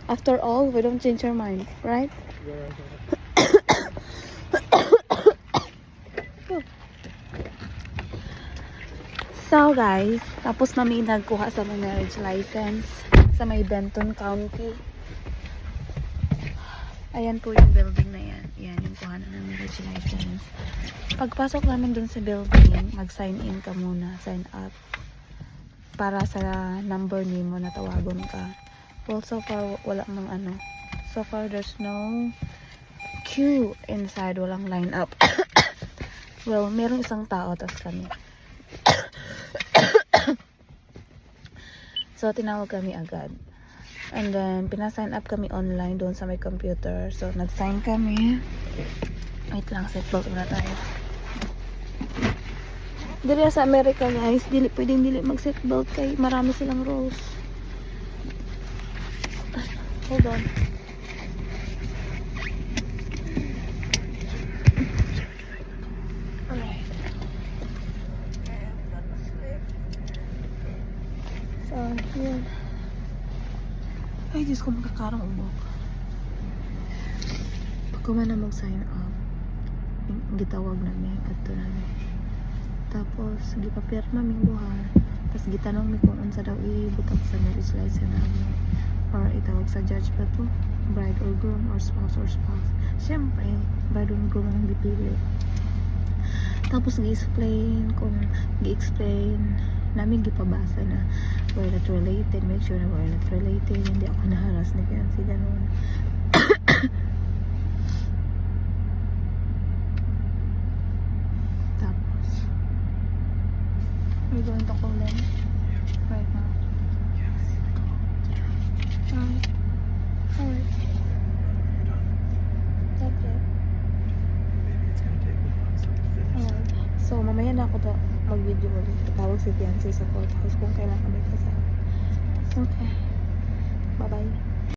After all, we don't change our mind, right? So guys, tapos namin nagkuha sa may marriage license sa may Benton County. Ayan po yung building na yan. Yan yung kuha na ng marriage license. Pagpasok namin dun sa building, mag-sign in ka muna, sign up. Para sa number nimo na tawagon ka. Well, so far, wala mang ano. So far, there's no queue inside. Walang line up. Well, merong isang tao, tas kami. So, tinawag kami agad. And then, pinasign up kami online doon sa may computer. So, nag-sign kami. Wait lang, seatbelt muna tayo. Dili sa America, guys, pwedeng dili mag-seatbelt kay marami silang rules. Hold on. Alright. So, yun. Ay, Diyos ko, magkakarang umok. Pag kumana mag-sign up, gitawag namin, adto namin. Tapos, gipapirma ming buhar. Tapos, gitanong mi kung unsa daw ibutak sa marriage license namin. Or itawag sa judge ba to? Bride or groom or spouse or spouse. Siyempre, bride or groom ang dipili. Tapos, gi-explain namin gipabasa na we're not related, make sure na we're not related, hindi ako naharas ni fiancé, ganun. Tapos we're going to call them right now. Alright. Okay. Alright. So, mamaya na ako to mag-video ulit. Tawag si fiancé sa courthouse kung kailan kami kasama. Okay. Bye-bye.